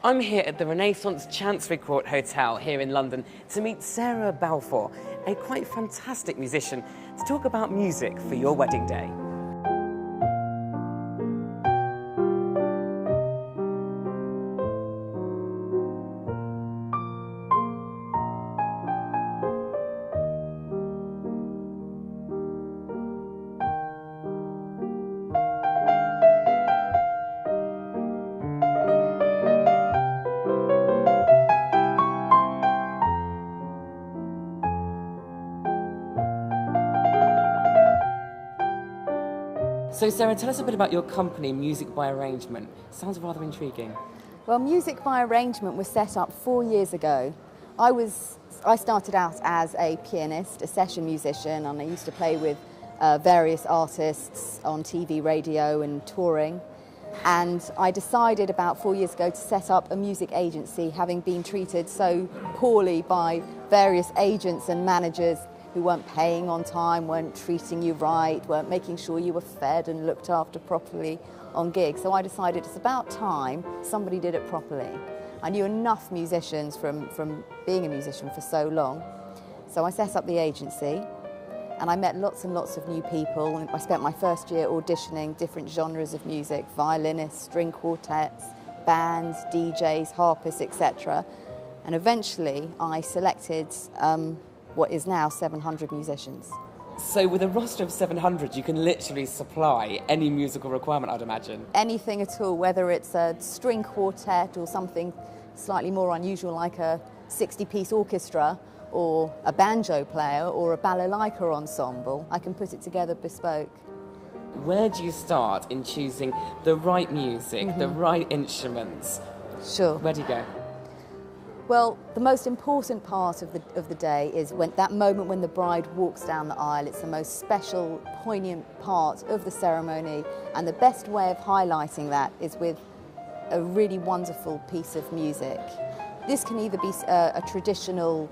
I'm here at the Renaissance Chancery Court Hotel here in London to meet Sarah Balfour, a quite fantastic musician, to talk about music for your wedding day. So Sarah, tell us a bit about your company, Music by Arrangement. Sounds rather intriguing. Well, Music by Arrangement was set up 4 years ago. I started out as a pianist, a session musician, and I used to play with various artists on TV, radio and touring. And I decided about 4 years ago to set up a music agency, having been treated so poorly by various agents and managers who weren't paying on time, weren't treating you right, weren't making sure you were fed and looked after properly on gigs. So I decided it's about time somebody did it properly. I knew enough musicians from being a musician for so long. So I set up the agency and I met lots and lots of new people. I spent my first year auditioning different genres of music, violinists, string quartets, bands, DJs, harpists, etc. And eventually I selected what is now 700 musicians. So with a roster of 700, you can literally supply any musical requirement, I'd imagine. Anything at all, whether it's a string quartet or something slightly more unusual like a 60-piece orchestra or a banjo player or a balalaika ensemble, I can put it together bespoke. Where do you start in choosing the right music, the right instruments? Sure. Where do you go? Well, the most important part of the day is that moment when the bride walks down the aisle. It's the most special, poignant part of the ceremony, and the best way of highlighting that is with a really wonderful piece of music. This can either be a traditional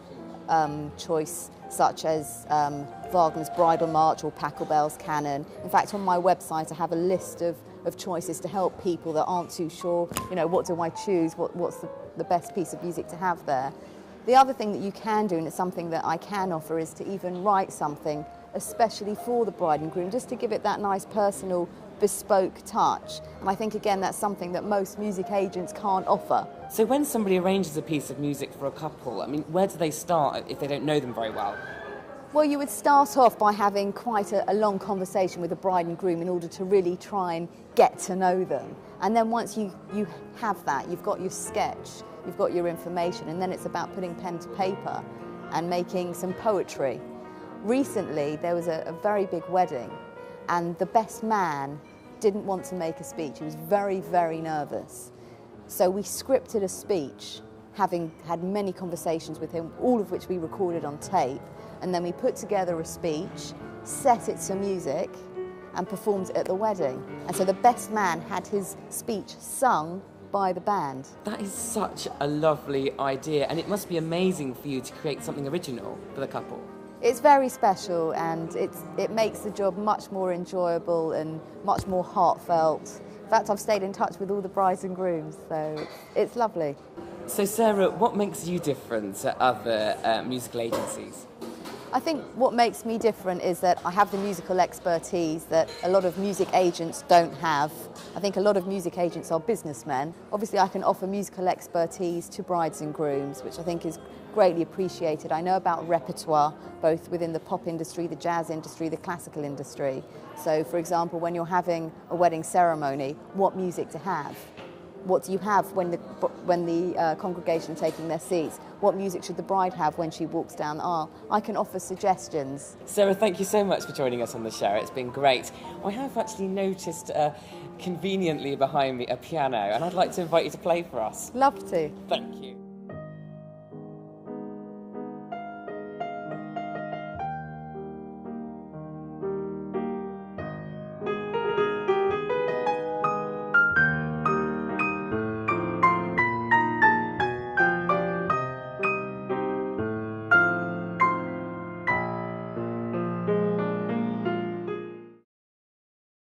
choice, such as Wagner's Bridal March or Pachelbel's Canon. In fact, on my website I have a list of choices to help people that aren't too sure, what do I choose, what's the best piece of music to have there. The other thing that you can do, and it's something that I can offer, is to even write something especially for the bride and groom, just to give it that nice personal bespoke touch. And I think again that's something that most music agents can't offer. So when somebody arranges a piece of music for a couple, where do they start if they don't know them very well? Well, you would start off by having quite a long conversation with the bride and groom in order to really try and get to know them. And then once you have that, you've got your sketch, you've got your information, and then it's about putting pen to paper and making some poetry. Recently, there was a very big wedding, and the best man didn't want to make a speech. He was very, very nervous. So we scripted a speech, having had many conversations with him, all of which we recorded on tape, and then we put together a speech, set it to music, and performed it at the wedding. And so the best man had his speech sung by the band. That is such a lovely idea, and it must be amazing for you to create something original for the couple. It's very special, and it makes the job much more enjoyable and much more heartfelt. In fact, I've stayed in touch with all the brides and grooms, so it's lovely. So Sarah, what makes you different to other musical agencies? I think what makes me different is that I have the musical expertise that a lot of music agents don't have. I think a lot of music agents are businessmen. Obviously I can offer musical expertise to brides and grooms, which I think is greatly appreciated. I know about repertoire, both within the pop industry, the jazz industry, the classical industry. So for example, when you're having a wedding ceremony, what music to have? What do you have when the congregation are taking their seats? What music should the bride have when she walks down the aisle? I can offer suggestions. Sarah, thank you so much for joining us on the show. It's been great. I have actually noticed conveniently behind me a piano, and I'd like to invite you to play for us. Love to. Thank you.